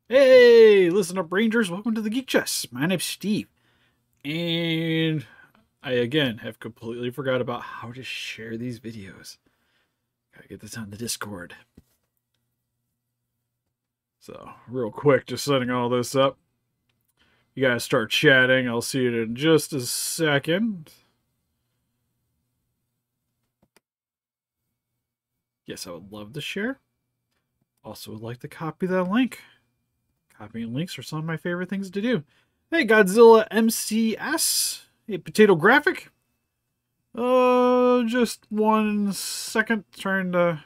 Hey, listen up, Rangers. Welcome to the Geek Chest. My name's Steve. And I, again, have completely forgot about how to share these videos. Gotta get this on the Discord. So, real quick, just setting all this up. You guys start chatting. I'll see it in just a second. Yes, I would love to share. Also would like to copy that link. Copying links are some of my favorite things to do. Hey, Godzilla MCS. Hey, Potato Graphic. Just 1 second. Trying to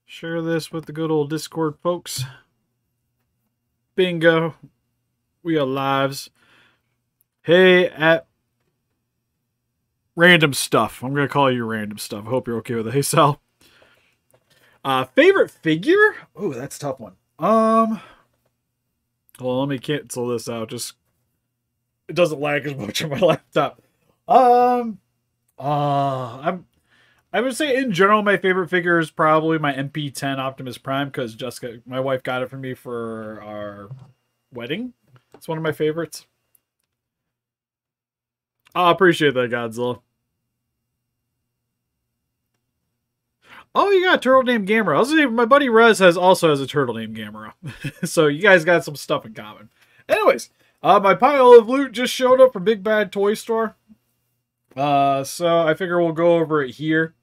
share this with the good old Discord folks. Bingo. We are lives. Hey, at Random Stuff. I'm going to call you Random Stuff. I hope you're okay with it. Hey, Sal. Favorite figure? Oh, that's a tough one. Well, let me cancel this out. Just it doesn't lag as much on my laptop. I would say in general my favorite figure is probably my MP10 Optimus Prime because Jessica, my wife, got it for me for our wedding. It's one of my favorites. I appreciate that, Godzilla. Oh, you got a turtle named Gamera. I was saying, my buddy Rez also has a turtle named Gamera. So you guys got some stuff in common. Anyways, my pile of loot just showed up from Big Bad Toy Store. So I figure we'll go over it here.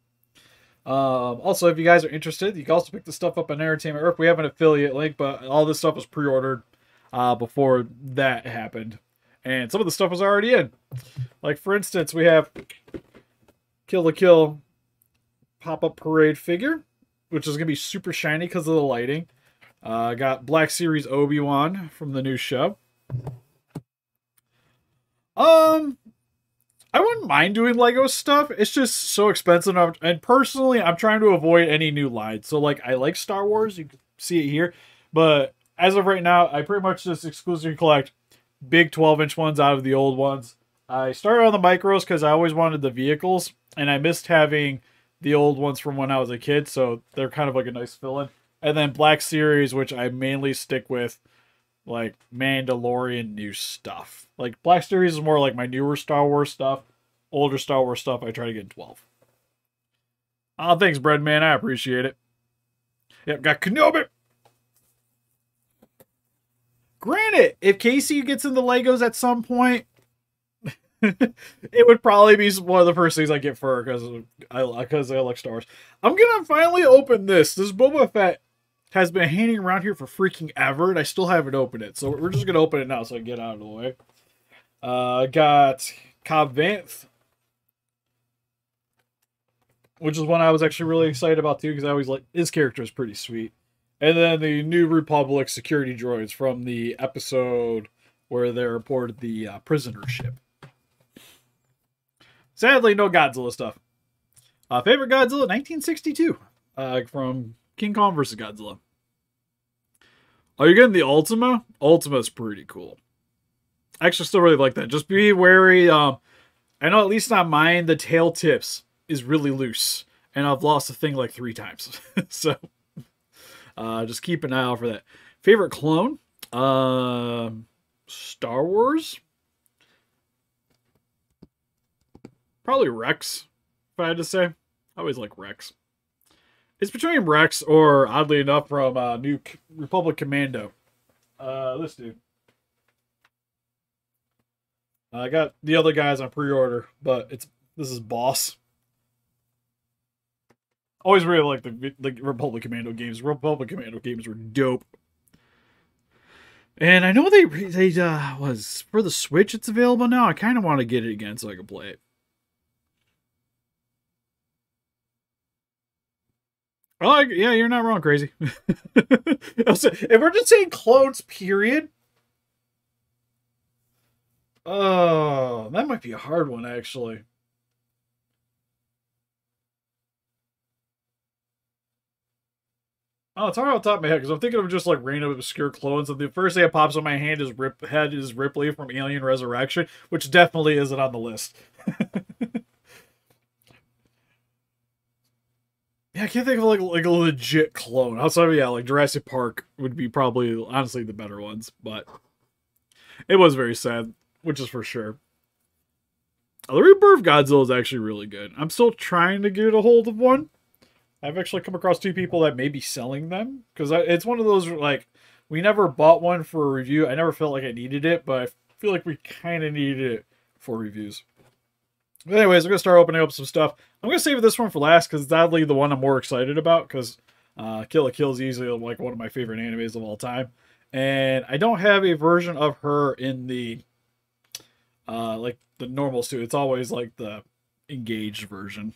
Also, if you guys are interested, you can also pick the stuff up on Entertainment Earth. We have an affiliate link, but all this stuff was pre-ordered before that happened. And some of the stuff was already in. Like, for instance, we have Kill la Kill Pop-Up Parade figure, which is going to be super shiny because of the lighting. Got Black Series Obi-Wan from the new show. I wouldn't mind doing Lego stuff. It's just so expensive. And personally, I'm trying to avoid any new lines. So, like, I like Star Wars. You can see it here. But as of right now, I pretty much just exclusively collect big 12-inch ones out of the old ones. I started on the micros because I always wanted the vehicles. And I missed having the old ones from when I was a kid. So, they're kind of like a nice fill-in. And then Black Series, which I mainly stick with, like, Mandalorian new stuff. Like, Black Series is more like my newer Star Wars stuff. Older Star Wars stuff, I try to get in 12. Oh, thanks, Breadman. I appreciate it. Yep, got Kenobi. Granted, if Casey gets into Legos at some point, it would probably be one of the first things I get for her because I like Star Wars. I'm gonna finally open this. This Boba Fett has been hanging around here for freaking ever, and I still haven't opened it. So we're just gonna open it now so I can get out of the way. Got Cobb Vanth, which is one I was actually really excited about too, because I always like his character is pretty sweet. And then the New Republic security droids from the episode where they reported the prisoner ship. Sadly, no Godzilla stuff. Favorite Godzilla, 1962, from King Kong vs. Godzilla. Are you getting the Ultima? Ultima's pretty cool. I actually still really like that. Just be wary. I know at least on mine, the tail tips is really loose. And I've lost the thing like 3 times. So, just keep an eye out for that. Favorite clone? Star Wars? Probably Rex, if I had to say. I always like Rex. It's between Rex or, oddly enough, from New Republic Commando. This dude. I got the other guys on pre-order, but this is Boss. Always really like the Republic Commando games. Republic Commando games were dope. And I know they was for the Switch. It's available now. I kind of want to get it again so I can play it. Oh, yeah, you're not wrong, crazy. If we're just saying clones, period. Oh, that might be a hard one, actually. Oh, it's hard off the top of my head because I'm thinking of just like random obscure clones, and the first thing that pops in my hand is Ripley from Alien Resurrection, which definitely isn't on the list. Yeah, I can't think of like a legit clone. Outside of, yeah, like Jurassic Park would be probably honestly the better ones, but it was very sad, which is for sure. The rebirth Godzilla is actually really good. I'm still trying to get a hold of one. I've actually come across 2 people that may be selling them because it's one of those like we never bought one for a review. I never felt like I needed it, but I feel like we kind of needed it for reviews. But anyways, I'm gonna start opening up some stuff. I'm gonna save this one for last because it's oddly the one I'm more excited about because Kill la Kill is easily like one of my favorite animes of all time, and I don't have a version of her in the like the normal suit. It's always like the engaged version.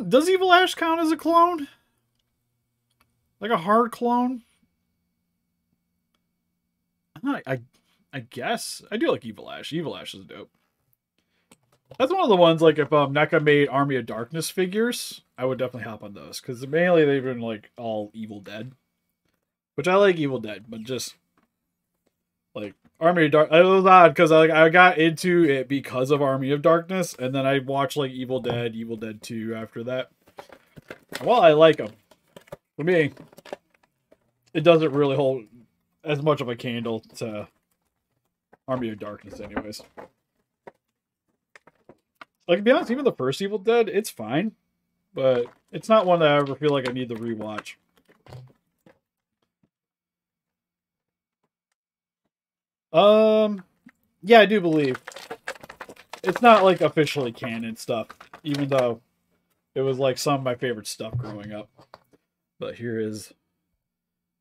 Does Evil Ash count as a clone? Like a hard clone? I guess. I do like Evil Ash. Evil Ash is dope. That's one of the ones, like, if Neca made Army of Darkness figures, I would definitely hop on those. Because mainly they've been, like, all Evil Dead. Which I like Evil Dead, but just, like, Army of Darkness. It was odd, because I got into it because of Army of Darkness, and then I watched, like, Evil Dead 2 after that. Well, I like them. For me, it doesn't really hold as much of a candle to Army of Darkness anyways. Like, to be honest, even the first Evil Dead, it's fine. But it's not one that I ever feel like I need to rewatch. Yeah, I do believe. It's not, like, officially canon stuff. Even though it was, like, some of my favorite stuff growing up. But here is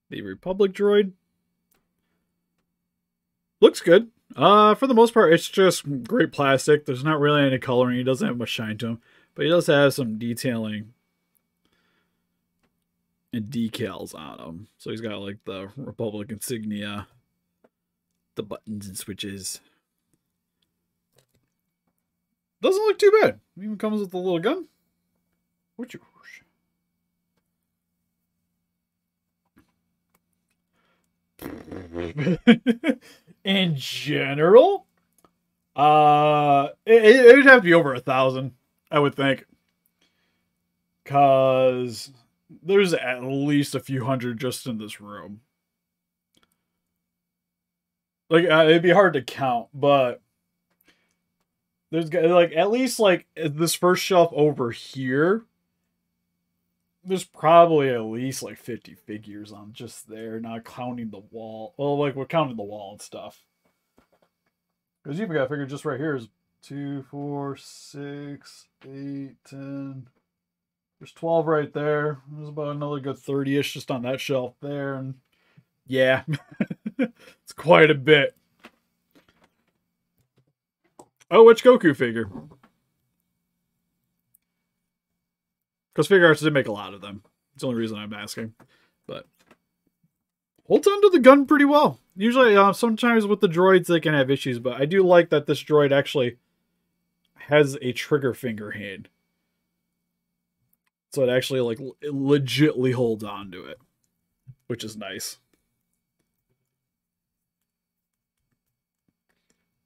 the Republic droid. Looks good. For the most part, it's just great plastic. There's not really any coloring. He doesn't have much shine to him. But he does have some detailing and decals on him. So he's got like the Republic insignia, the buttons and switches. Doesn't look too bad. It even comes with a little gun. Which in general, it would have to be over 1,000, I would think, because there's at least a few hundred just in this room. Like, it'd be hard to count, but there's like at least like this first shelf over here. There's probably at least like 50 figures on just there, not counting the wall. Well, like we're counting the wall and stuff. Because you've got a figure just right here is 2, 4, 6, 8, 10. There's 12 right there. There's about another good 30-ish just on that shelf there. And yeah, it's quite a bit. Oh, which Goku figure? Because Figure Arts did make a lot of them. It's the only reason I'm asking. But holds onto the gun pretty well. Usually, sometimes with the droids, they can have issues. But I do like that this droid actually has a trigger finger hand. So it actually, like, it legitly holds on to it. Which is nice.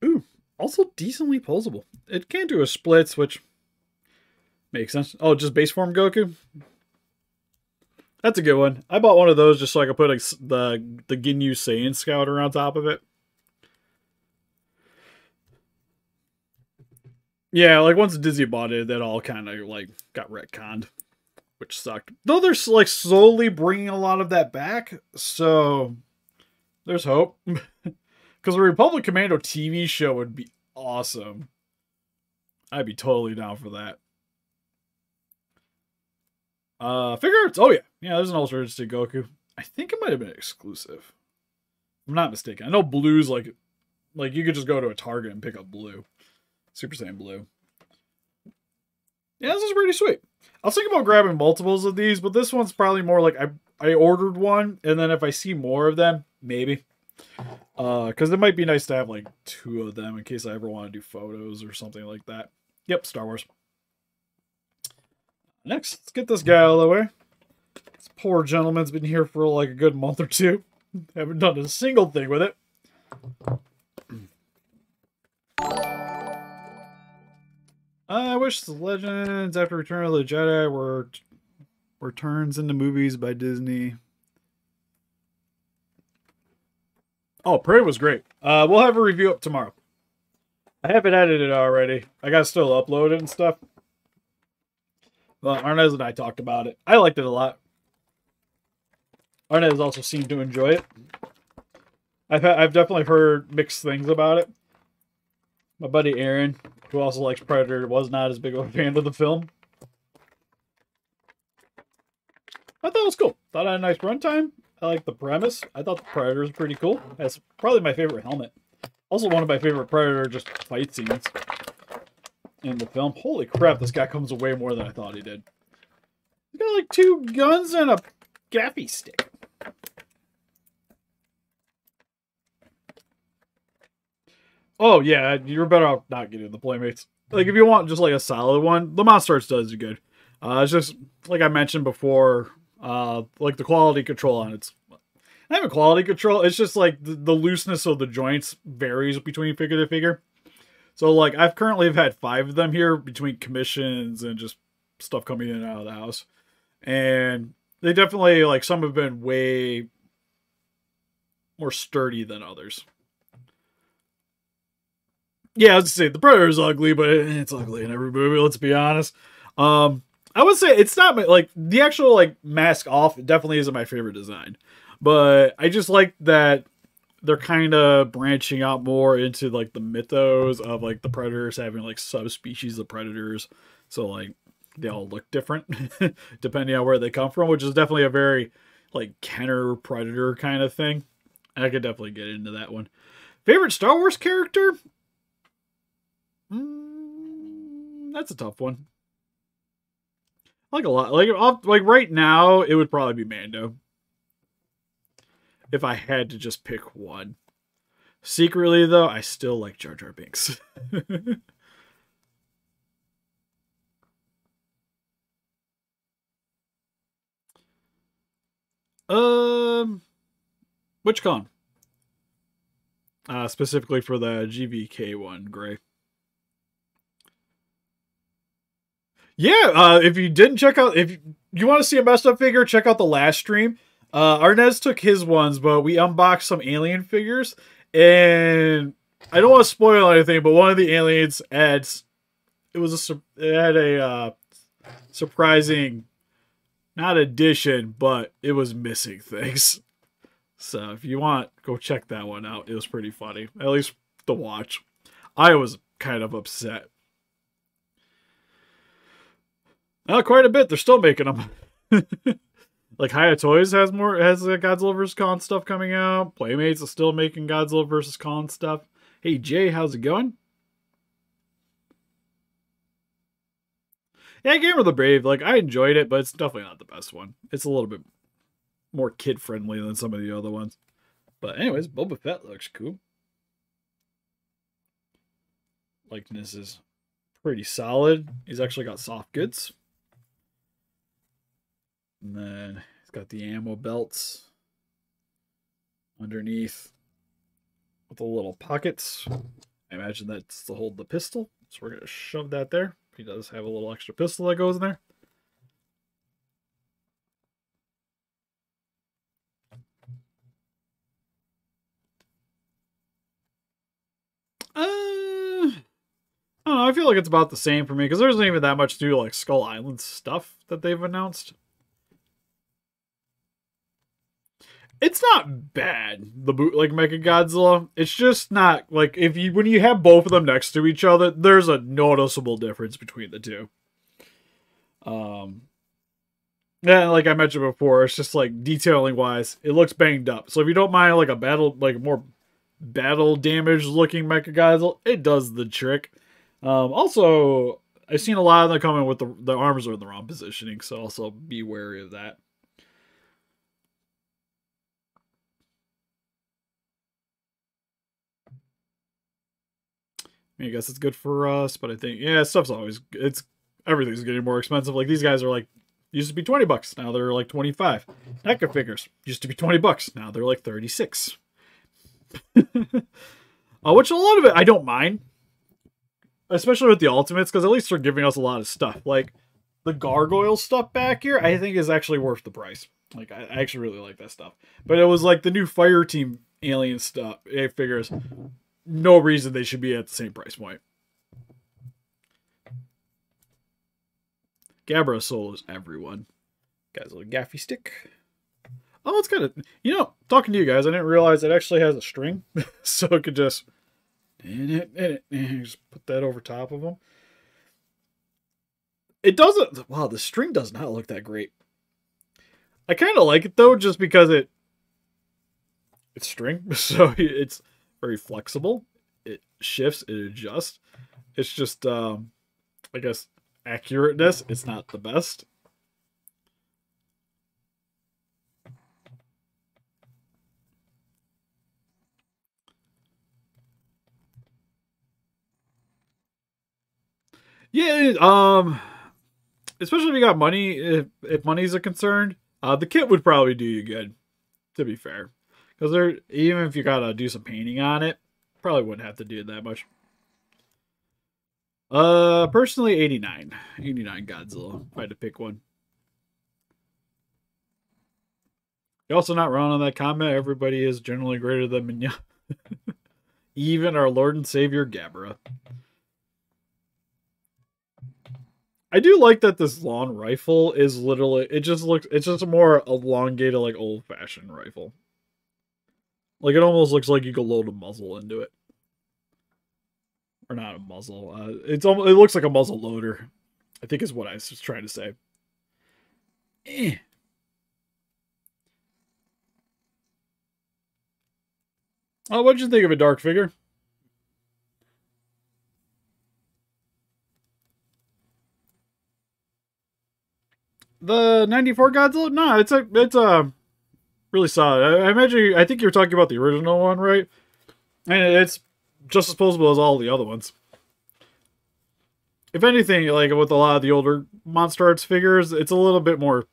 Ooh, also decently posable. It can do a splits, which makes sense. Oh, just base form Goku? That's a good one. I bought one of those just so I could put like, the Ginyu Saiyan Scouter on top of it. Yeah, like once Disney bought it, that all kind of like got retconned, which sucked. Though they're like slowly bringing a lot of that back, so there's hope. Because a Republic Commando TV show would be awesome. I'd be totally down for that. Figure Arts. Oh, yeah. Yeah, there's an alternative Goku. I think it might have been exclusive. If I'm not mistaken. I know blue's like you could just go to a Target and pick up blue. Super Saiyan blue. Yeah, this is pretty sweet. I was thinking about grabbing multiples of these, but this one's probably more like I ordered one, and then if I see more of them, maybe. Because it might be nice to have like 2 of them in case I ever want to do photos or something like that. Yep, Star Wars. Next, let's get this guy out of the way. This poor gentleman's been here for like a good month or 2. Haven't done a single thing with it. I wish the Legends after Return of the Jedi were turns into movies by Disney. Oh, Prey was great. We'll have a review up tomorrow. I have it edited already. I gotta still upload it and stuff. Well, Arnez and I talked about it. I liked it a lot. Arnez also seemed to enjoy it. I've definitely heard mixed things about it. My buddy Aaron, who also likes Predator, was not as big of a fan of the film. I thought it was cool. Thought it had a nice runtime. I like the premise. I thought the Predator was pretty cool. That's probably my favorite helmet. Also one of my favorite Predator just fight scenes in the film. Holy crap, this guy comes away more than I thought he did. He's got like 2 guns and a gaffy stick. Oh yeah, you're better off not getting the Playmates. Like if you want just like a solid one, the Monster Arts does you good. It's just like I mentioned before, like the quality control on it's not even quality control. It's just like the looseness of the joints varies between figure to figure. So like I've currently had 5 of them here between commissions and just stuff coming in and out of the house, and they definitely like some have been way more sturdy than others. Yeah, I was gonna say the Predator is ugly, but it's ugly in every movie. Let's be honest. I would say it's not like the actual like mask off. It definitely isn't my favorite design, but I just like that they're kind of branching out more into like the mythos of like the predators having like subspecies of predators. So like they all look different depending on where they come from, which is definitely a very like Kenner predator kind of thing. I could definitely get into that one. Favorite Star Wars character? That's a tough one. I like a lot. Like right now, it would probably be Mando. If I had to just pick one. Secretly, though, I still like Jar Jar Binks. Which con? Specifically for the GVK one, Gray. Yeah, if you didn't check out, if you want to see a messed up figure, check out the last stream. Arnez took his ones, but we unboxed some alien figures, and I don't want to spoil anything, but one of the aliens adds, it had a surprising, not addition, but it was missing things. So if you want, go check that one out. It was pretty funny, at least to watch. I was kind of upset. Quite a bit. They're still making them. Like Hiya Toys has Godzilla vs. Kong stuff coming out. Playmates is still making Godzilla vs. Kong stuff. Hey Jay, how's it going? Yeah, Game of the Brave. Like I enjoyed it, but it's definitely not the best one. It's a little bit more kid friendly than some of the other ones. But anyways, Boba Fett looks cool. Likeness is pretty solid. He's actually got soft goods. And then he's got the ammo belts underneath with the little pockets. I imagine that's to hold the pistol. So we're going to shove that there. He does have a little extra pistol that goes in there. I don't know. I feel like it's about the same for me because there isn't even that much new like Skull Island stuff that they've announced. It's not bad, the bootleg Mechagodzilla. It's just not like when you have both of them next to each other, there's a noticeable difference between the two. Yeah, like I mentioned before, it's just like detailing wise, it looks banged up. So if you don't mind like a more battle damage looking Mechagodzilla, it does the trick. Also, I've seen a lot of them coming with the arms are in the wrong positioning, so also be wary of that. I guess it's good for us, but I think everything's getting more expensive. Like these guys are like used to be $20, now they're like 25. Neca figures used to be $20, now they're like 36. Which a lot of it I don't mind. especially with the Ultimates, because at least they're giving us a lot of stuff. Like, the gargoyle stuff back here, I think is actually worth the price. Like, I actually really like that stuff. But it was like the new Fire Team alien stuff, figures. No reason they should be at the same price point. Gabra Soul is everyone. Got his little gaffy stick. Oh, it's got a... You know, talking to you guys, I didn't realize it actually has a string. So it could just... Just put that over top of them. It doesn't... Wow, the string does not look that great. I kind of like it, though, just because it's string. So it's very flexible. It shifts, it adjusts. It's just, I guess, accurateness. It's not the best. Yeah, especially if you got money, if money's a concern, the kit would probably do you good, to be fair. Because even if you gotta do some painting on it, probably wouldn't have to do that much. Personally, 89. 89 Godzilla, if I had to pick one. You're also not wrong on that comment. Everybody is generally greater than Minya. Even our Lord and Savior, Gabra. I do like that this long rifle is literally, it's just a more elongated, like, old-fashioned rifle. Like, it almost looks like you could load a muzzle into it. Or not a muzzle. It looks like a muzzle loader, I think is what I was trying to say. Oh, what'd you think of a dark figure? The 94 Godzilla? No, it's really solid. I think you're talking about the original one, right? And it's just as posable as all the other ones. If anything, like with a lot of the older Monster Arts figures, it's a little bit more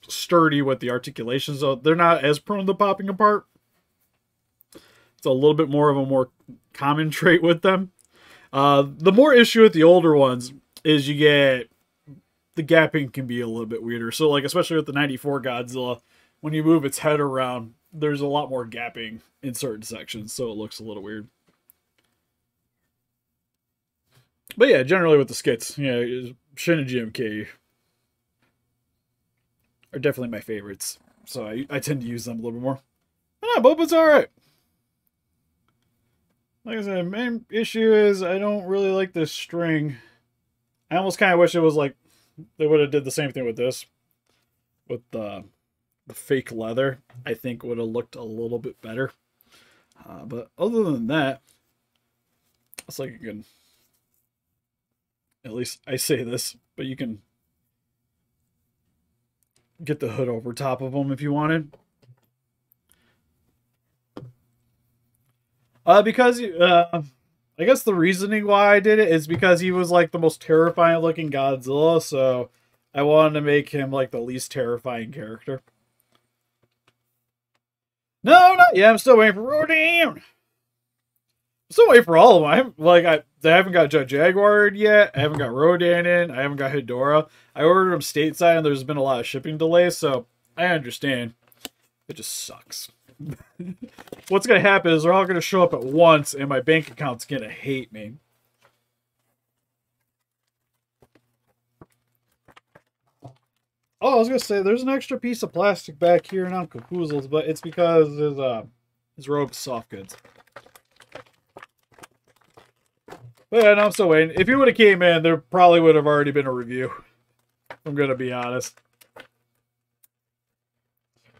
sturdy with the articulation, so they're not as prone to popping apart. It's a little bit more of a more common trait with them. The more issue with the older ones is you get... The gapping can be a little bit weirder. So, like, especially with the 94 Godzilla, when you move its head around, there's a lot more gapping in certain sections, so it looks a little weird. But yeah, generally with the skits, yeah, Shin and GMK are definitely my favorites. So I tend to use them a little bit more. Ah, Boba's alright. Like I said, the main issue is I don't really like this string. I almost kind of wish it was like they would have did the same thing with this. With the fake leather, I think would have looked a little bit better. But other than that, it's like you can, at least I say this, but you can get the hood over top of them if you wanted. Because I guess the reasoning why I did it is because he was like the most terrifying looking Godzilla, so I wanted to make him like the least terrifying character. No, not yet. I'm still waiting for Rodan. I'm still waiting for all of them. I haven't got Jet Jaguar yet. I haven't got Rodan in. I haven't got Hedorah. I ordered them stateside and there's been a lot of shipping delays, so I understand. It just sucks. What's going to happen is they're all going to show up at once and my bank account's going to hate me. Oh, I was going to say, there's an extra piece of plastic back here in Uncle Koozle's, but it's because his robe's soft goods. But yeah, no, I'm still waiting. If he would have came in, there probably would have already been a review. I'm going to be honest.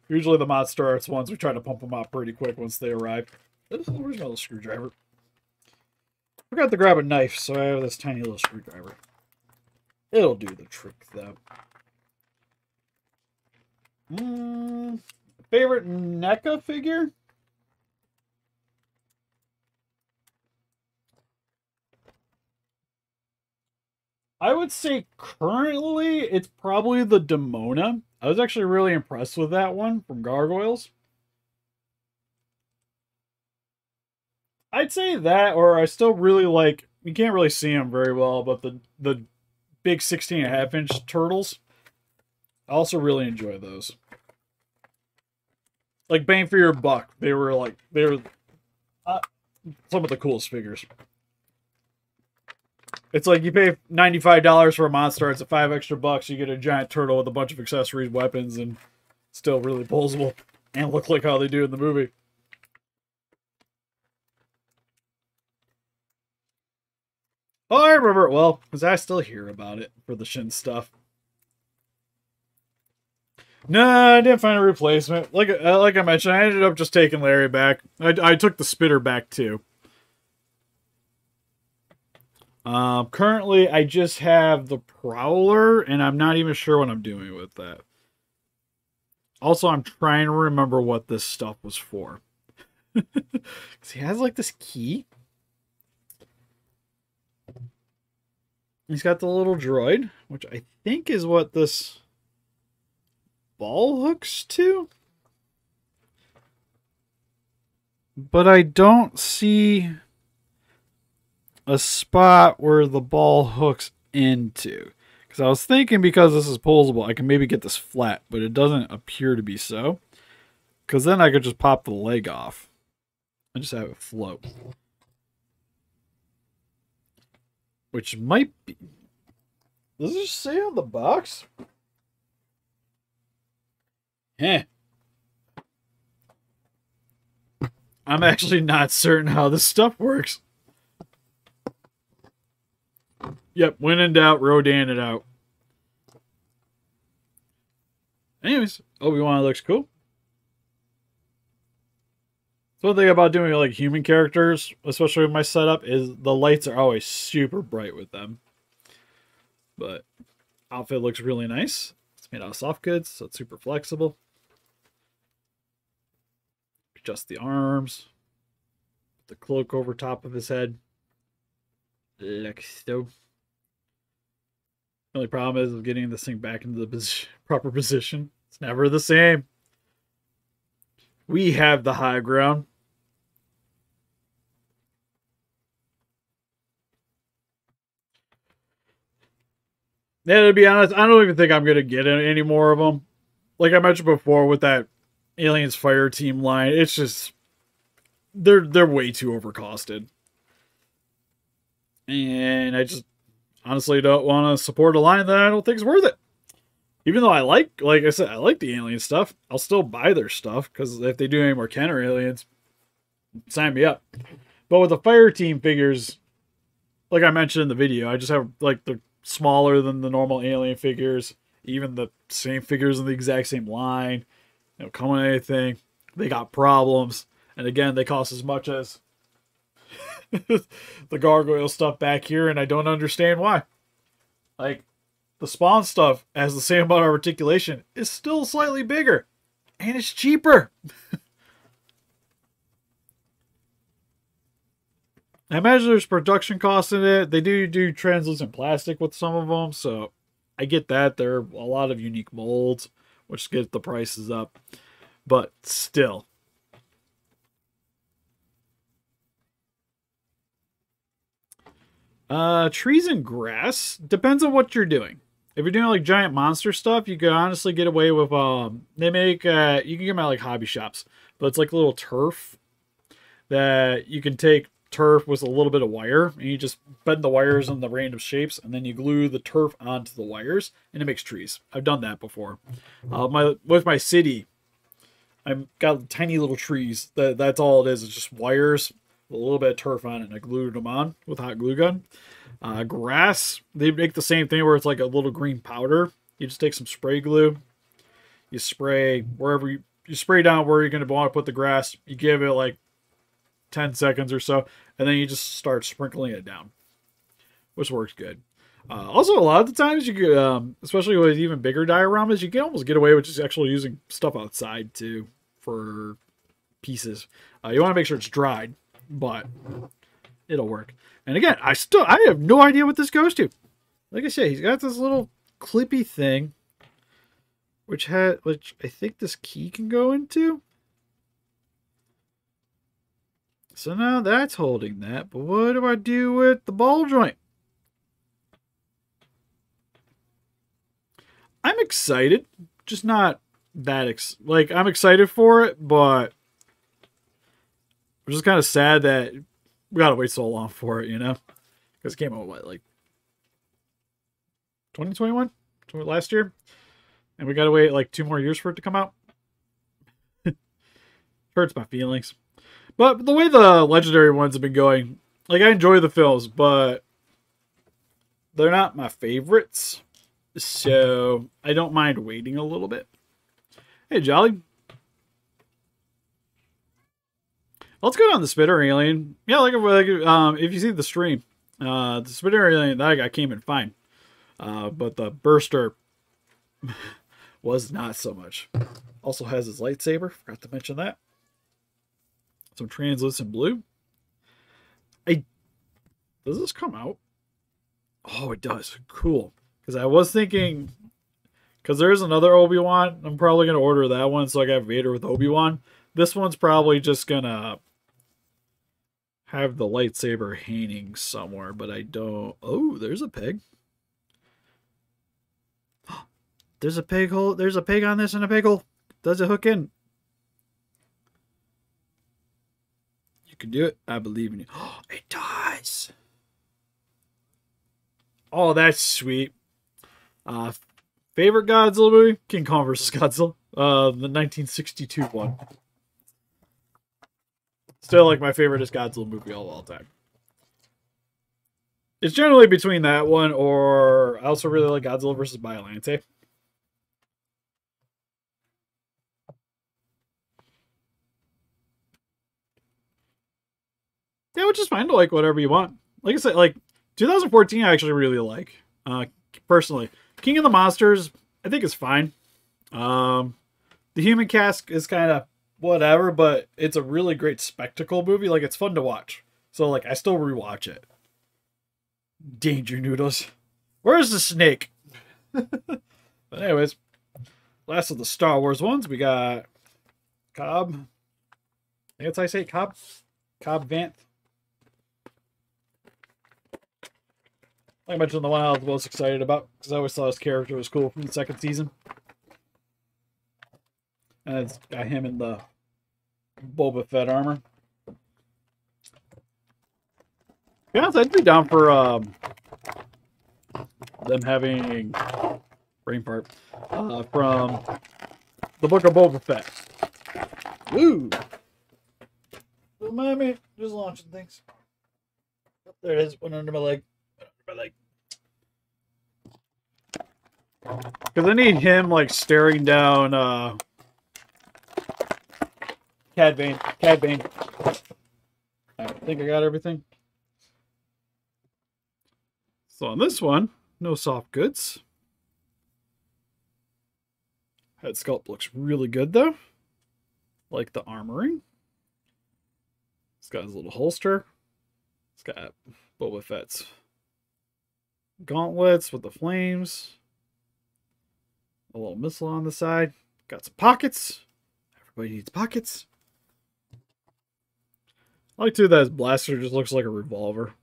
Usually the Monster Arts ones, we try to pump them out pretty quick once they arrive. Where's my little screwdriver? I forgot to grab a knife, so I have this tiny little screwdriver. It'll do the trick, though. Favorite NECA figure? I would say currently it's probably the Demona. I was actually really impressed with that one from Gargoyles. I'd say that, or I still really like you can't really see them very well, but the big 16.5-inch turtles, I also really enjoy those. Like bang for your buck, they were some of the coolest figures. It's like you pay $95 for a monster, it's a $5 extra, you get a giant turtle with a bunch of accessories, weapons, and still really posable and look like how they do in the movie. Oh, I remember it well, because I still hear about it for the Shin stuff. No, I didn't find a replacement. Like I mentioned, I ended up just taking Larry back. I took the Spitter back too. Currently, I just have the Prowler, and I'm not even sure what I'm doing with that. Also, I'm trying to remember what this stuff was for. Because he has like this key. He's got the little droid, which I think is what this ball hooks to. But I don't see a spot where the ball hooks into. Because I was thinking because this is posable, I can maybe get this flat, but it doesn't appear to be so. Because then I could just pop the leg off and just have it float. Which might be... Does it say on the box? Eh. I'm actually not certain how this stuff works. Yep, when in doubt, Rodan it out. Anyways, Obi-Wan looks cool. So one thing about doing like human characters, especially with my setup, is the lights are always super bright with them. But outfit looks really nice. It's made out of soft goods, so it's super flexible. Adjust the arms. Put the cloak over top of his head. Like so. The only problem is getting this thing back into the proper position. It's never the same. We have the high ground. Yeah, to be honest, I don't even think I'm going to get any more of them. Like I mentioned before with that Aliens Fire Team line, it's just... They're way too overcosted. And I just honestly don't want to support a line that I don't think is worth it. Even though like I said, I like the alien stuff, I'll still buy their stuff, because if they do any more Kenner aliens, sign me up. But with the Fire Team figures, like I mentioned in the video, I just have like the smaller than the normal alien figures, even the same figures in the exact same line. They don't come with anything. They got problems. And again, they cost as much as the gargoyle stuff back here, and I don't understand why. Like, the Spawn stuff has the same amount of articulation. It's still slightly bigger. And it's cheaper. I imagine there's production costs in it. They do translucent plastic with some of them, so I get that. There are a lot of unique molds, which get the prices up. But still. Trees and grass. Depends on what you're doing. If you're doing like giant monster stuff, you can honestly get away with, they make, you can get them at like hobby shops, but it's like a little turf that you can take turf with a little bit of wire, and you just bend the wires in the random shapes, and then you glue the turf onto the wires, and it makes trees. I've done that before. With my city, I've got tiny little trees. That's all it is. It's just wires, a little bit of turf on it, and I glued them on with a hot glue gun. Grass, they make the same thing where it's like a little green powder. You just take some spray glue, you spray wherever you spray down where you're going to want to put the grass. You give it like 10 seconds or so, and then you just start sprinkling it down, which works good. Also, a lot of the times you get, especially with even bigger dioramas, you can almost get away with just actually using stuff outside too for pieces. You want to make sure it's dried, but it'll work. And again, I have no idea what this goes to. Like I said, he's got this little clippy thing, which I think this key can go into. So now that's holding that, but what do I do with the ball joint? I'm excited, just not that like I'm excited for it, but I'm just kind of sad that we gotta wait so long for it, you know? Because it came out what, like 2021, last year, and we gotta wait like 2 more years for it to come out. Hurts my feelings. But the way the legendary ones have been going, like I enjoy the films, but they're not my favorites. So I don't mind waiting a little bit. Hey, Jolly. Let's go down the Spitter Alien. Yeah, if you see the stream, the Spitter Alien, that guy came in fine. But the Burster was not so much. Also has his lightsaber. Forgot to mention that. Some translucent blue. Does this come out? Oh, it does. Cool. Because I was thinking, because there's another Obi-Wan. I'm probably going to order that one so I got Vader with Obi-Wan. This one's probably just going to have the lightsaber hanging somewhere, but I don't. Oh, there's a pig. There's a pig hole. There's a pig on this and a pig hole. Does it hook in? You can do it. I believe in you. Oh, it does. Oh, that's sweet. Favorite Godzilla movie? King Kong vs. Godzilla. The 1962 one. Still like my favorite is Godzilla movie of all time. It's generally between that one or I also really like Godzilla vs. Biollante. Yeah, which is fine to like whatever you want. Like I said, like 2014 I actually really like. Personally. King of the Monsters, I think is fine. The Human Cask is kind of whatever, but it's a really great spectacle movie. Like, it's fun to watch. So, like, I still rewatch it. Danger Noodles. Where's the snake? But anyways, last of the Star Wars ones, we got Cobb. I think that's how I say it, Cobb. Cobb Vanth. Like I mentioned, the one I was most excited about because I always thought his character was cool from the second season. And it's got him in the Boba Fett armor. Yeah, I'd be down for them having brain part from the book of Boba Fett. Woo! Don't mind me, just launching things. There it is, one under my leg. Because I need him like staring down Cad Bane. I think I got everything. So on this one, no soft goods. Head sculpt looks really good though. Like the armoring. It's got his little holster. It's got Boba Fett's gauntlets with the flames. A little missile on the side. Got some pockets. Everybody needs pockets. I like too that his blaster just looks like a revolver.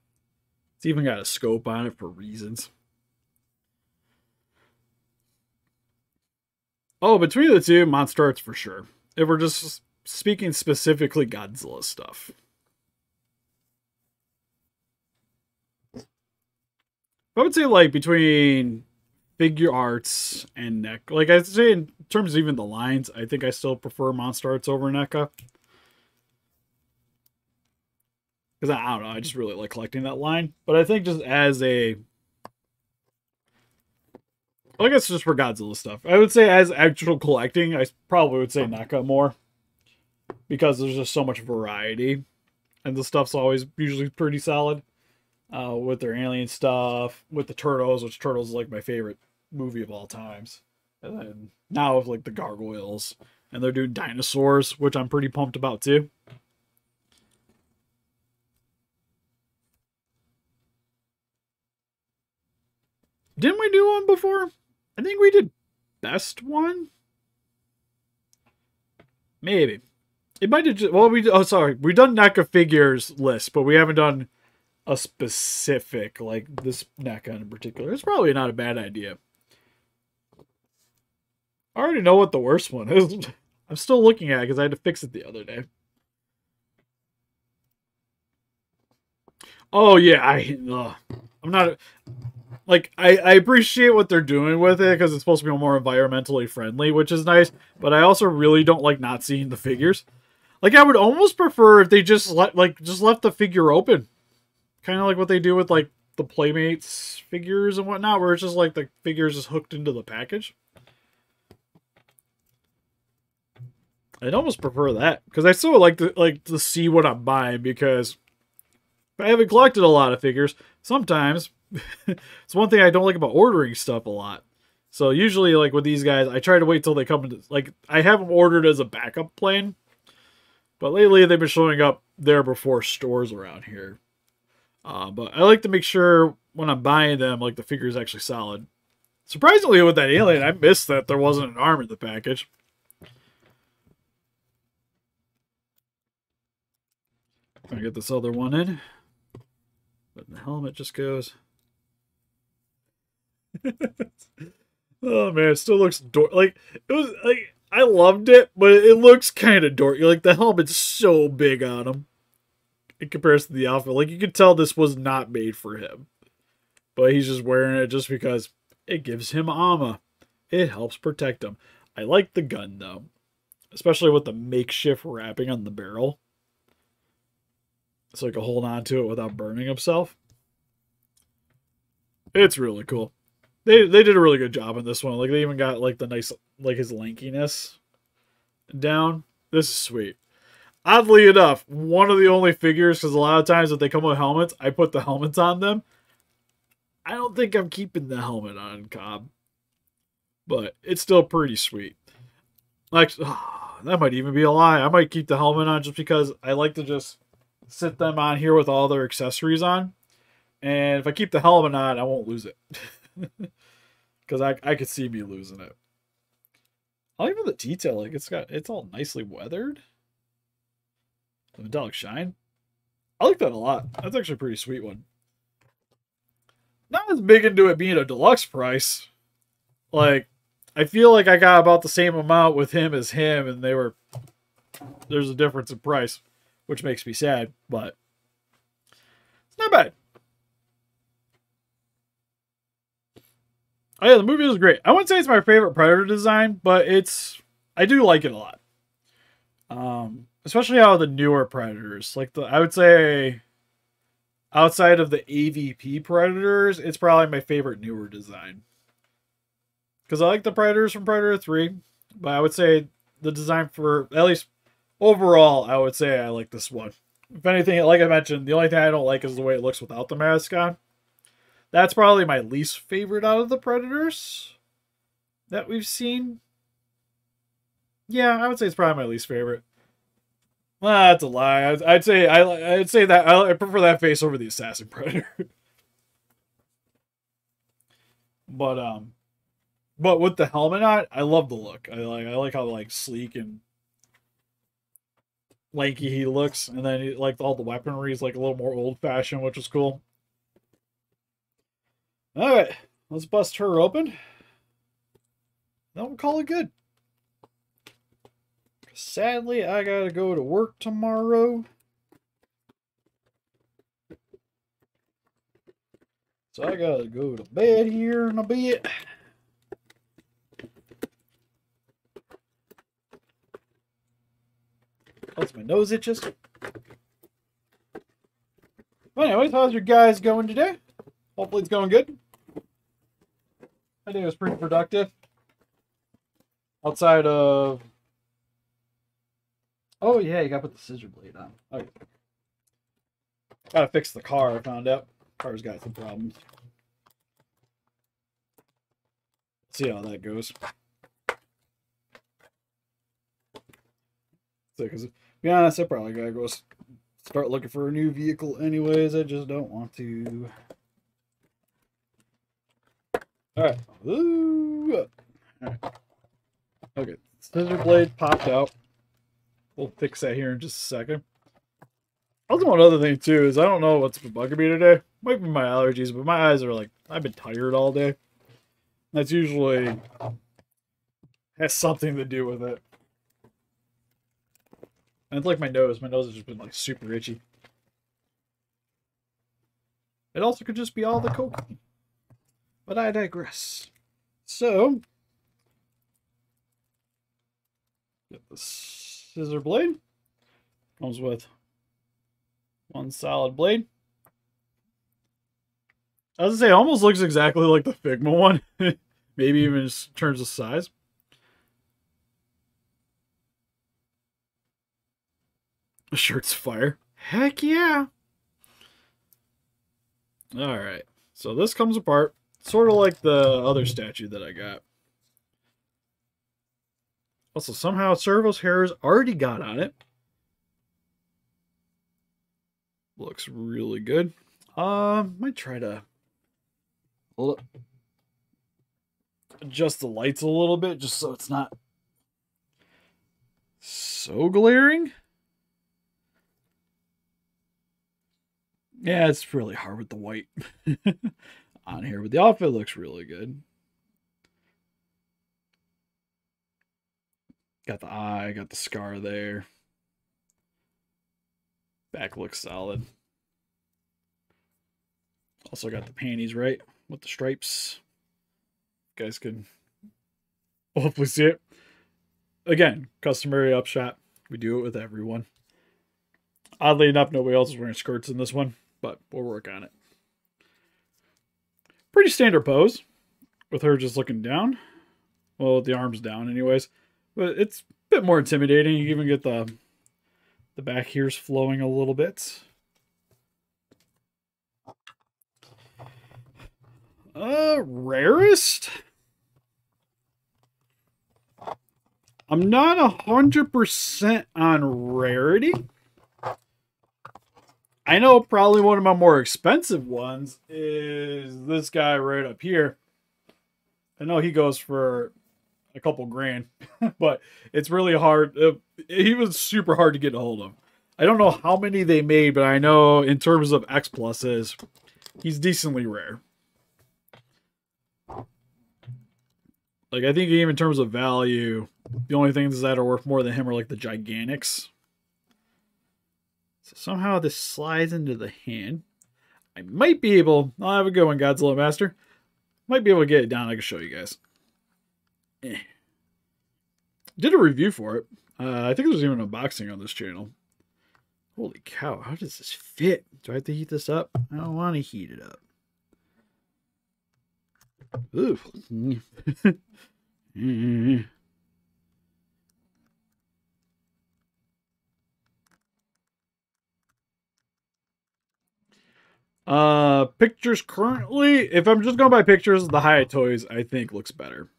It's even got a scope on it for reasons. Oh, between the two, Monster Arts for sure. If we're just speaking specifically Godzilla stuff. I would say like between figure arts and Neca. Like I'd say in terms of even the lines, I think I still prefer Monster Arts over Neca. Because I don't know, I just really like collecting that line. But I think just as a... I guess just for Godzilla stuff. I would say as actual collecting, I probably would say Neca more. Because there's just so much variety. And the stuff's always usually pretty solid. With their alien stuff. With the Turtles, which Turtles is like my favorite movie of all times. And then now with like the Gargoyles. And they're doing dinosaurs, which I'm pretty pumped about too. Didn't we do one before? I think we did best one. Maybe. It might have just, well, we've done NECA figures list, but we haven't done a specific, like this NECA in particular. It's probably not a bad idea. I already know what the worst one is. I'm still looking at it because I had to fix it the other day. Oh yeah, I'm not like I appreciate what they're doing with it because it's supposed to be more environmentally friendly, which is nice. But I also really don't like not seeing the figures. Like I would almost prefer if they just left the figure open, kind of like what they do with like the Playmates figures and whatnot, where it's just like the figures just hooked into the package. I'd almost prefer that because I still like to see what I'm buying because I haven't collected a lot of figures. Sometimes it's one thing I don't like about ordering stuff a lot. So usually, like with these guys, I try to wait till they come into, like, I have them ordered as a backup plan. But lately, they've been showing up there before stores around here. But I like to make sure when I'm buying them, like, the figure is actually solid. Surprisingly, with that alien, I missed that there wasn't an arm in the package. I'm gonna get this other one in. But the helmet just goes. Oh man, it still looks like it was like I loved it, but it looks kind of dorky. Like the helmet's so big on him in comparison to the outfit. Like you could tell this was not made for him, but he's just wearing it just because it gives him armor. It helps protect him. I like the gun though, especially with the makeshift wrapping on the barrel, so he can hold on to it without burning himself. It's really cool. They did a really good job on this one. Like they even got like the nice like his lankiness down. This is sweet. Oddly enough, one of the only figures, because a lot of times if they come with helmets, I put the helmets on them. I don't think I'm keeping the helmet on Cobb, but it's still pretty sweet. Like that might even be a lie. I might keep the helmet on just because I like to just sit them on here with all their accessories on. And if I keep the helmet on, I won't lose it. Because I could see me losing it. I like the detail. Like it's all nicely weathered. The metallic shine. I like that a lot. That's actually a pretty sweet one. Not as big into it being a deluxe price. Like, I feel like I got about the same amount with him as him, and there's a difference in price, which makes me sad, but it's not bad. Oh yeah, the movie was great. I wouldn't say it's my favorite Predator design, but I do like it a lot. Especially out of the newer Predators. Like I would say outside of the AVP Predators, it's probably my favorite newer design. Because I like the Predators from Predator 3, but I would say the design for, at least overall, I would say I like this one. If anything, like I mentioned, the only thing I don't like is the way it looks without the mask on. That's probably my least favorite out of the Predators that we've seen. Yeah, I would say it's probably my least favorite. Well, that's a lie. I'd say that I prefer that face over the Assassin Predator. But with the helmet on, I love the look. I like how like sleek and lanky he looks, and then like all the weaponry is like a little more old fashioned, which is cool. All right, let's bust her open. Then we'll call it good. Sadly, I gotta go to work tomorrow. So I gotta go to bed here in a bit. Plus my nose itches. Well, anyways, how's your guys going today? Hopefully it's going good. I think it was pretty productive. Outside of... Oh yeah, you gotta put the scissor blade on. Okay. Gotta fix the car, I found out. Car's got some problems. See how that goes. So, because to be honest, I probably gotta go start looking for a new vehicle anyways. I just don't want to. Alright. Ooh. Alright. Okay. Scissor blade popped out. We'll fix that here in just a second. Also, one other thing too is I don't know what's been bugging me today. Might be my allergies, but my eyes are like, I've been tired all day. That's usually has something to do with it. And it's like my nose. My nose has just been like super itchy. It also could just be all the cocaine. But I digress. So, get the scissor blade. Comes with one solid blade. I was gonna say, it almost looks exactly like the Figma one. Maybe even in terms of size. The shirt's fire. Heck yeah. Alright. So this comes apart. Sort of like the other statue that I got. Also, somehow Servo's hairs already got on it. Looks really good. Might try to adjust the lights a little bit just so it's not so glaring. Yeah, it's really hard with the white on here, but the outfit looks really good. Got the eye, got the scar there. Back looks solid. Also got the panties right with the stripes. You guys can hopefully see it. Again, customary upshot. We do it with everyone. Oddly enough, nobody else is wearing skirts in this one, but we'll work on it. Pretty standard pose with her just looking down. Well, with the arms down anyways. But it's a bit more intimidating. You even get the back here's flowing a little bit. Rarest? I'm not 100% on rarity. I know probably one of my more expensive ones is this guy right up here. I know he goes for a couple grand, but it's really hard. He was super hard to get a hold of. I don't know how many they made, but I know in terms of X pluses, he's decently rare. Like, I think even in terms of value, the only things that are worth more than him are like the Gigantics. So somehow this slides into the hand. I might be able, I'll have a good one, Godzilla Master. Might be able to get it down. I can show you guys. Did a review for it. I think there's even an unboxing on this channel. Holy cow, how does this fit? Do I have to heat this up? I don't want to heat it up. Ooh. Pictures currently, if I'm just going by pictures, the Hyatt Toys I think looks better.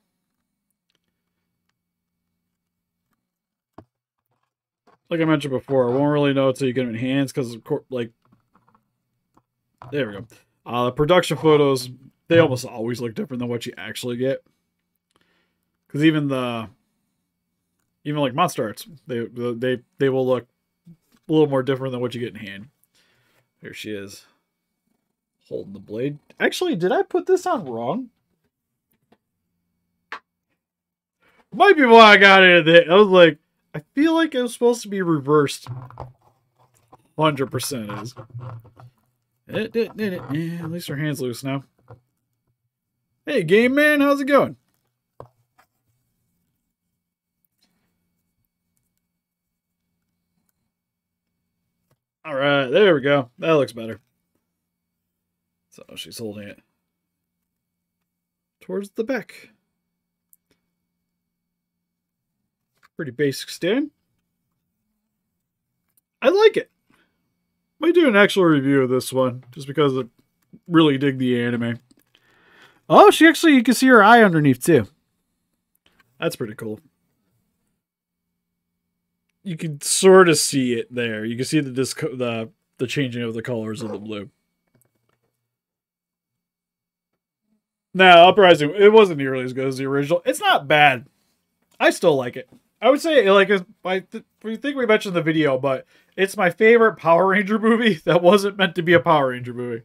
Like I mentioned before, I won't really know until you get them in hands because, like, there we go. The production photos, they almost always look different than what you actually get. Because even like Monster Arts, they will look a little more different than what you get in hand. Here she is, holding the blade. Actually, did I put this on wrong? Might be why I got it. I was like, I feel like it was supposed to be reversed. 100% is. At least her hand's loose now. Hey, game man, how's it going? All right, there we go. That looks better. So she's holding it towards the back. Pretty basic stand. I like it. Might do an actual review of this one just because I really dig the anime. Oh, she actually, you can see her eye underneath too. That's pretty cool. You can sort of see it there. You can see the changing of the colors of the blue. Now, uprising, it wasn't nearly as good as the original. It's not bad. I still like it. I would say, like, we think we mentioned the video, but it's my favorite Power Ranger movie that wasn't meant to be a Power Ranger movie.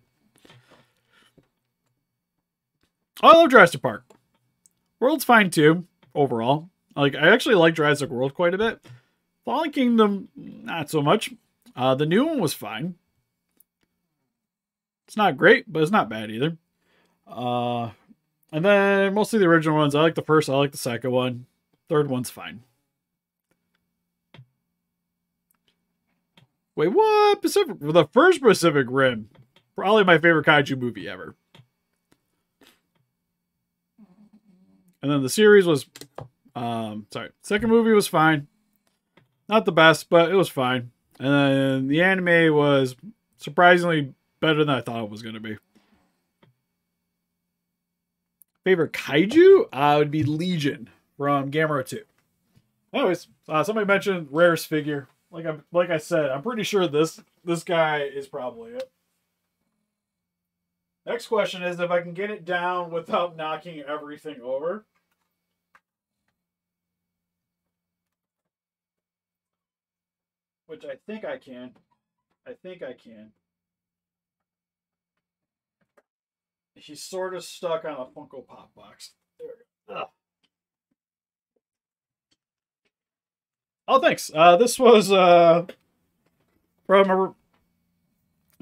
I love Jurassic Park. World's fine too, overall. Like, I actually like Jurassic World quite a bit. Fallen Kingdom, not so much. The new one was fine. It's not great, but it's not bad either. And then mostly the original ones. I like the first, I like the second one. Third one's fine. Wait, what? The first Pacific Rim. Probably my favorite kaiju movie ever. And then the series was, second movie was fine. Not the best, but it was fine. And then the anime was surprisingly better than I thought it was going to be. Favorite kaiju would be Legion from Gamera 2. Anyways, somebody mentioned rarest figure. Like I said, I'm pretty sure this guy is probably it. Next question is if I can get it down without knocking everything over. Which I think I can. He's sort of stuck on a Funko Pop box. There we go. Ugh. Oh, thanks. This was from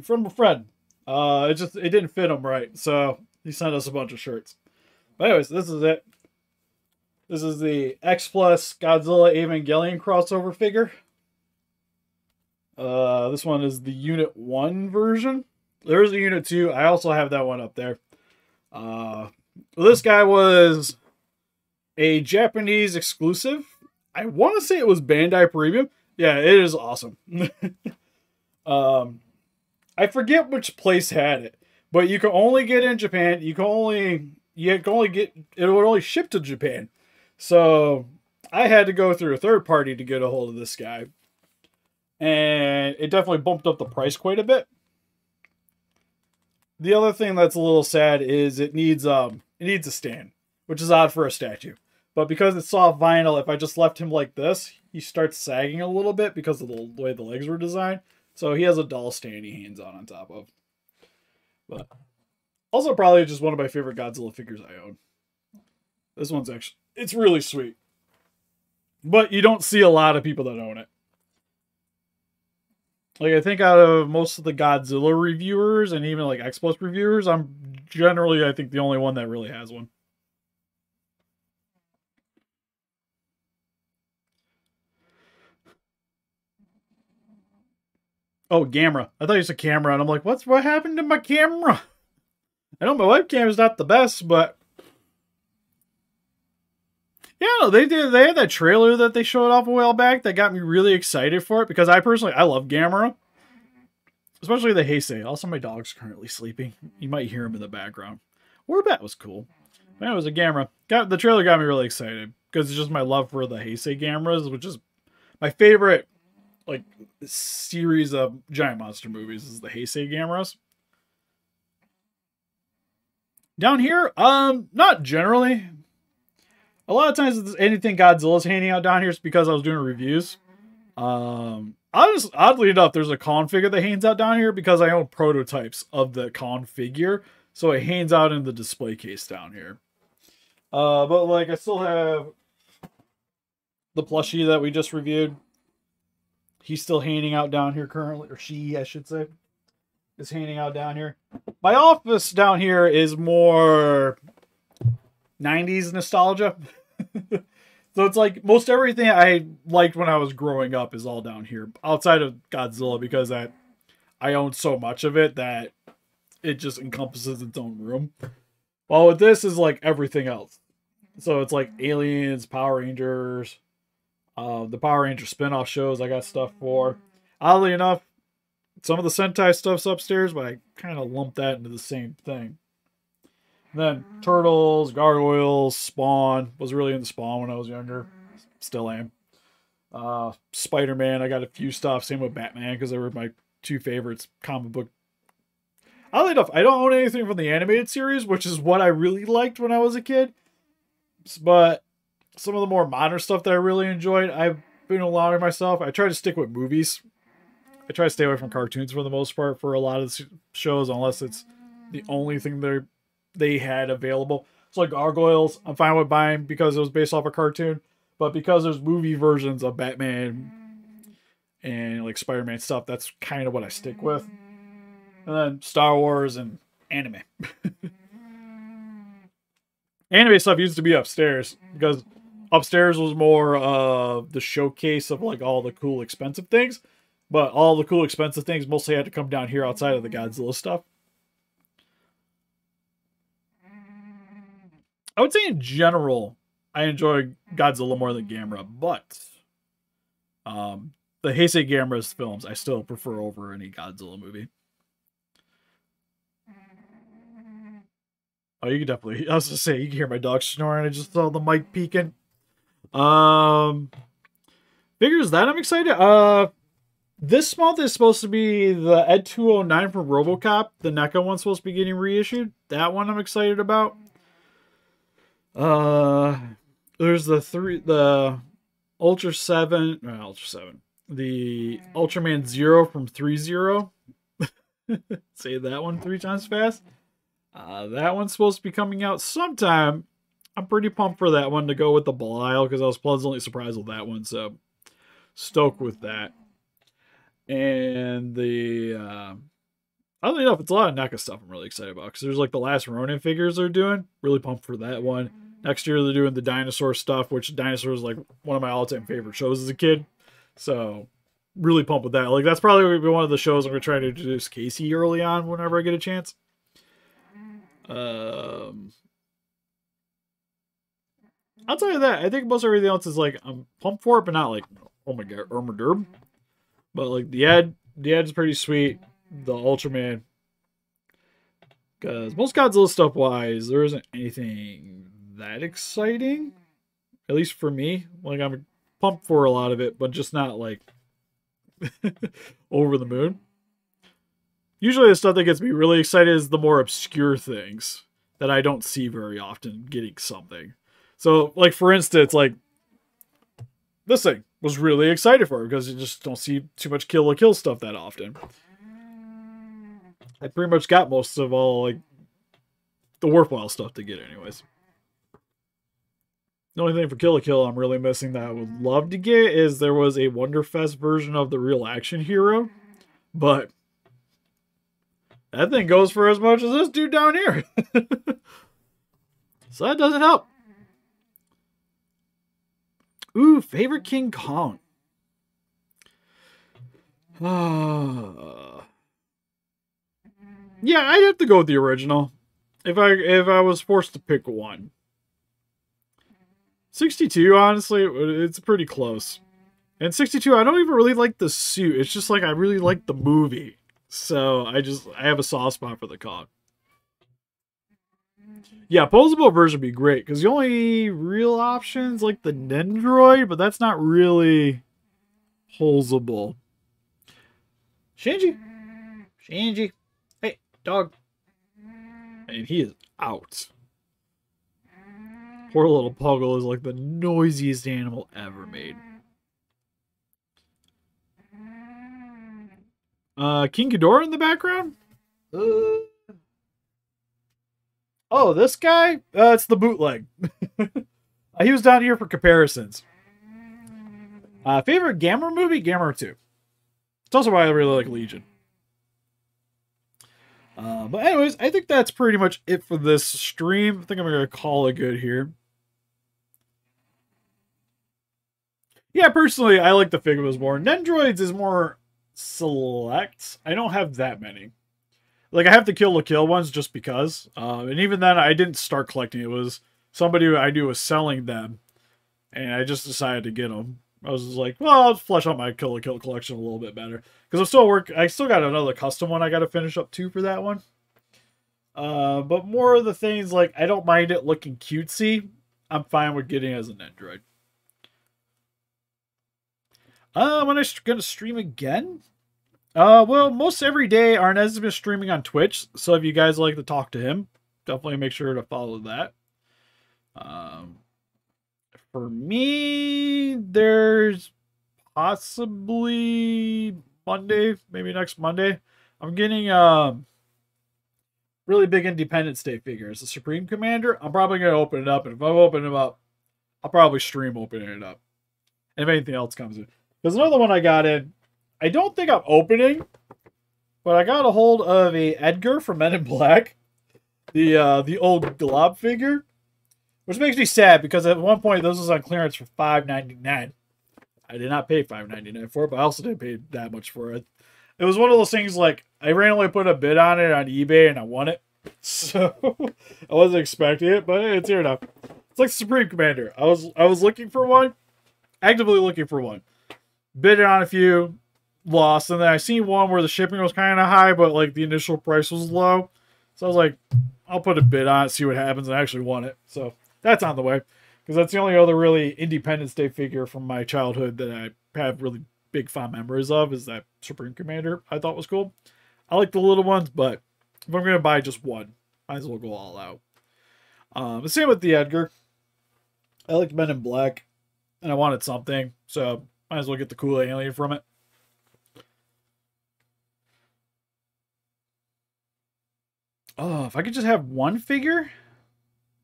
a friend. It didn't fit him right, so he sent us a bunch of shirts. But anyways, this is it. This is the X Plus Godzilla Evangelion crossover figure. This one is the Unit 1 version. There's a Unit 2. I also have that one up there. This guy was a Japanese exclusive. I want to say it was Bandai Premium. Yeah, it is awesome. I forget which place had it, but you can only get in Japan. You can only get it would only ship to Japan. So I had to go through a third party to get a hold of this guy. And it definitely bumped up the price quite a bit. The other thing that's a little sad is it needs a stand, which is odd for a statue. But because it's soft vinyl, if I just left him like this, he starts sagging a little bit because of the way the legs were designed. So he has a doll stand he hangs on top of. But also probably just one of my favorite Godzilla figures I own. This one's actually, it's really sweet. But you don't see a lot of people that own it. Like, I think out of most of the Godzilla reviewers and even like X Plus reviewers, I'm generally, I think, the only one that really has one. Oh, camera. I thought you said camera, and I'm like, what happened to my camera? I know my webcam is not the best, but yeah, no, they had that trailer that they showed off a while back that got me really excited for it because I love Gamera. Especially the Heisei. Also, my dog's currently sleeping. You might hear him in the background. Warbat was cool. But it was a Gamera. The trailer got me really excited because it's just my love for the Heisei Gameras, which is my favorite like series of giant monster movies is the Heisei Gameras. Down here, not generally. A lot of times, anything Godzilla's handing out down here is because I was doing reviews. Oddly enough, there's a Kong figure that hangs out down here because I own prototypes of the Kong figure, so it hangs out in the display case down here. But like, I still have the plushie that we just reviewed. He's still hanging out down here currently, or she, I should say, is hanging out down here. My office down here is more 90s nostalgia. So it's like most everything I liked when I was growing up is all down here outside of Godzilla because I own so much of it that it just encompasses its own room. While with this is like everything else. So it's like Aliens, Power Rangers, the Power Ranger spin-off shows I got stuff for. Oddly enough, some of the Sentai stuff's upstairs, but I kind of lumped that into the same thing. And then Turtles, Gargoyles, Spawn. Was really into Spawn when I was younger. Still am. Spider-Man, I got a few stuff. Same with Batman, because they were my two favorites comic book. Oddly enough, I don't own anything from the animated series, which is what I really liked when I was a kid. But some of the more modern stuff that I really enjoyed, I've been allowing myself. I try to stick with movies. I try to stay away from cartoons for the most part for a lot of the shows, unless it's the only thing they had available. So like Gargoyles, I'm fine with buying because it was based off a cartoon, but because there's movie versions of Batman and like Spider-Man stuff, that's kind of what I stick with. And then Star Wars and anime. Anime stuff used to be upstairs because upstairs was more the showcase of like all the cool expensive things, but all the cool expensive things mostly had to come down here outside of the Godzilla stuff. I would say in general, I enjoy Godzilla more than Gamera, but the Heisei Gamera's films I still prefer over any Godzilla movie. Oh, you can definitely, I was gonna say, you can hear my dog snoring. I just saw the mic peeking. Figures that I'm excited. This month is supposed to be the Ed 209 from Robocop. The Neca one's supposed to be getting reissued. That one I'm excited about. There's the Ultra 7, the Ultraman Zero from 3-0. Say that one 3 times fast. That one's supposed to be coming out sometime. I'm pretty pumped for that one to go with the Belial because I was pleasantly surprised with that one. So stoked with that. And oddly enough, it's a lot of NECA stuff I'm really excited about because there's like the Last Ronin figures they're doing. Really pumped for that one. Next year they're doing the dinosaur stuff, which dinosaur is like one of my all-time favorite shows as a kid. So really pumped with that. Like that's probably one of the shows I'm gonna try to introduce Casey early on whenever I get a chance. I'll tell you that. I think most everything else is like I'm pumped for it, but not like oh my god, Derb. But like the Ed's pretty sweet. The Ultraman, because most Godzilla stuff wise, there isn't anything that exciting, at least for me. Like I'm pumped for a lot of it, but just not like over the moon. Usually the stuff that gets me really excited is the more obscure things that I don't see very often getting something. So like for instance, like this thing was really excited for because you just don't see too much Kill la Kill stuff that often. I pretty much got most of all like the worthwhile stuff to get anyways. The only thing for Kill la Kill I'm really missing that I would love to get is there was a Wonderfest version of the Real Action Hero, but that thing goes for as much as this dude down here. So that doesn't help. Ooh, favorite King Kong. Yeah, I'd have to go with the original. If I was forced to pick one. 62, honestly, it's pretty close. And 62, I don't even really like the suit. It's just like I really like the movie. So I have a soft spot for the Kong. Yeah, posable version would be great because the only real options like the Nendroid, but that's not really posable. Shinji. Hey, dog. And he is out. Poor little Puggle is like the noisiest animal ever made. King Ghidorah in the background? Oh, this guy? It's the bootleg. He was down here for comparisons. Favorite Gamera movie? Gamera 2. It's also why I really like Legion. But anyways, I think that's pretty much it for this stream. I think I'm going to call it good here. Yeah, personally, I like the Figures more. Nendroids is more select. I don't have that many. Like, I have the Kill la Kill ones just because. And even then, I didn't start collecting. It was somebody who I knew was selling them. And I just decided to get them. I was just like, well, I'll flesh out my Kill la Kill collection a little bit better. Because I still got another custom one I got to finish up too for that one. But more of the things, like, I don't mind it looking cutesy. I'm fine with getting it as an Nendroid. When I gonna stream again? Well, most every day Arnez has been streaming on Twitch, so if you guys like to talk to him, definitely make sure to follow that. For me, there's possibly Monday, maybe next Monday. I'm getting really big Independence Day figures. The Supreme Commander, I'm probably going to open it up. And if I open it up, I'll probably stream opening it up. And if anything else comes in. There's another one I got in. I don't think I'm opening, but I got a hold of a Edgar from Men in Black. The old glob figure. Which makes me sad because at one point this was on clearance for $5.99. I did not pay $5.99 for it, but I also didn't pay that much for it. It was one of those things like I randomly put a bid on it on eBay and I won it. So I wasn't expecting it, but it's here now. It's like the Supreme Commander. I was looking for one, actively looking for one. Bid on a few, lost, and then I seen one where the shipping was kind of high, but like the initial price was low. So I was like, I'll put a bid on it, see what happens, and I actually won it. So that's on the way. Because that's the only other really Independence Day figure from my childhood that I have really big fond memories of is that Supreme Commander I thought was cool. I like the little ones, but if I'm going to buy just one, might as well go all out. The same with the Edgar. I liked Men in Black, and I wanted something, so might as well get the cool alien from it. Oh, if I could just have one figure?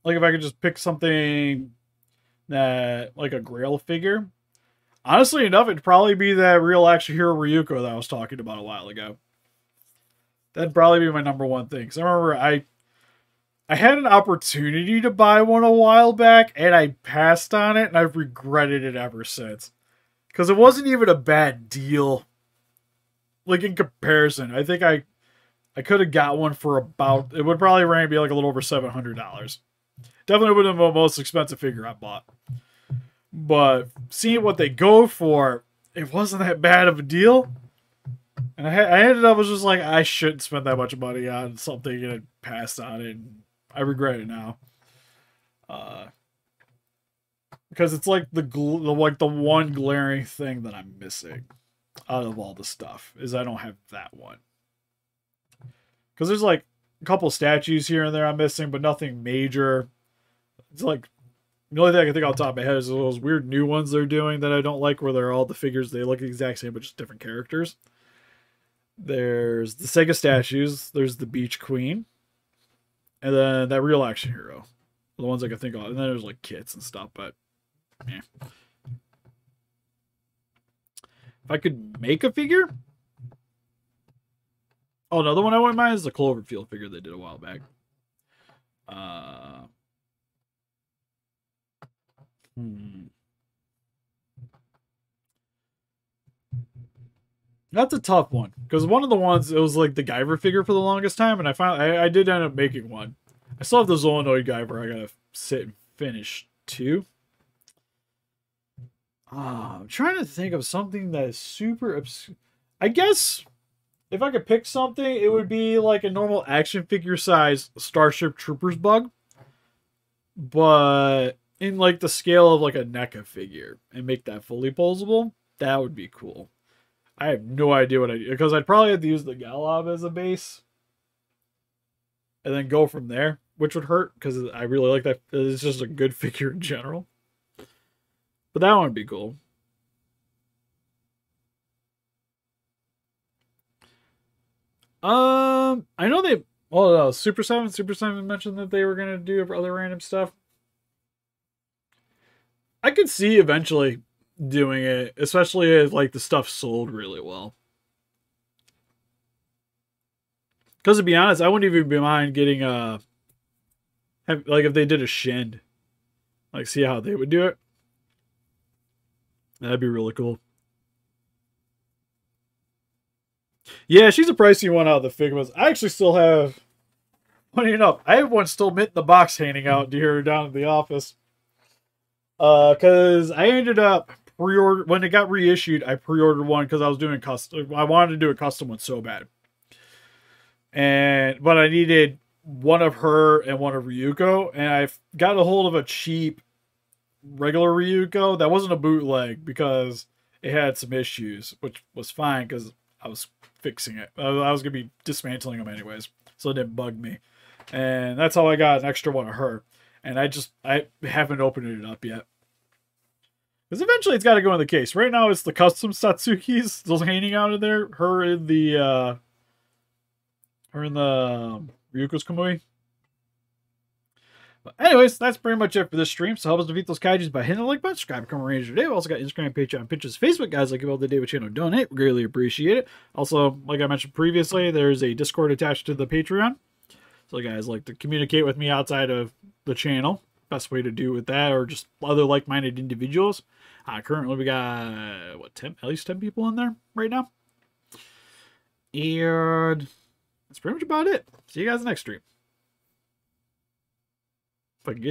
Like if I could just pick something that, like a Grail figure. Honestly enough, it'd probably be that real action hero Ryuko that I was talking about a while ago. That'd probably be my number one thing. Because I remember I had an opportunity to buy one a while back, and I passed on it, and I've regretted it ever since. Because it wasn't even a bad deal. Like, in comparison. I think I could have got one for about... It would probably be like a little over $700. Definitely would have been the most expensive figure I bought. But seeing what they go for, it wasn't that bad of a deal. And I ended up was just like, I shouldn't spend that much money on something and I passed on it. And I regret it now. Because it's like the one glaring thing that I'm missing out of all the stuff is I don't have that one. Because there's like a couple statues here and there I'm missing, but nothing major. It's like the only thing I can think off the top of my head is those weird new ones they're doing that I don't like, where they're all the figures, they look the exact same, but just different characters. There's the Sega statues, there's the Beach Queen, and then that real action hero. The ones I can think of. And then there's like kits and stuff, but yeah. If I could make a figure? Oh, another one I wouldn't mind is the Cloverfield figure they did a while back. That's a tough one. Because one of the ones, it was like the Guyver figure for the longest time, and I did end up making one. I still have the Zoonoid Guyver I gotta sit and finish too. I'm trying to think of something that is super obscure. I guess if I could pick something, it would be like a normal action figure size Starship Troopers bug. But in like the scale of like a NECA figure and make that fully posable, that would be cool. I have no idea what I do, because I'd probably have to use the Galob as a base and then go from there, which would hurt because I really like that. It's just a good figure in general. But that one would be cool. I know they... Oh, Super 7 mentioned that they were going to do other random stuff. I could see eventually doing it, especially if like the stuff sold really well. Because to be honest, I wouldn't even mind getting like if they did a Shin, like see how they would do it. That'd be really cool. Yeah, she's a pricey one out of the Figmas. I actually still have, funny enough, I have one still mint in the box hanging out here down at the office. Because I ended up pre-order when it got reissued. I pre-ordered one because I was doing custom. I wanted to do a custom one so bad, but I needed one of her and one of Ryuko, and I got a hold of a cheap regular Ryuko that wasn't a bootleg because it had some issues, which was fine because I was fixing it. I was gonna be dismantling them anyways, so it didn't bug me, and that's how I got an extra one of her. And I haven't opened it up yet. Because eventually it's got to go in the case. Right now it's the custom Satsuki's still hanging out of there. Her in the Ryuko's Kamui. But anyways, that's pretty much it for this stream. So help us defeat those kaijus by hitting the like button, subscribe, become a ranger today. We also got Instagram, Patreon, Pinterest, Facebook. Guys, like about the David channel, donate. We greatly appreciate it. Also, like I mentioned previously, there's a Discord attached to the Patreon. So guys like to communicate with me outside of the channel. Best way to do with that, or just other like-minded individuals. Currently, we got what, 10? At least 10 people in there right now. And that's pretty much about it. See you guys next stream. If I can get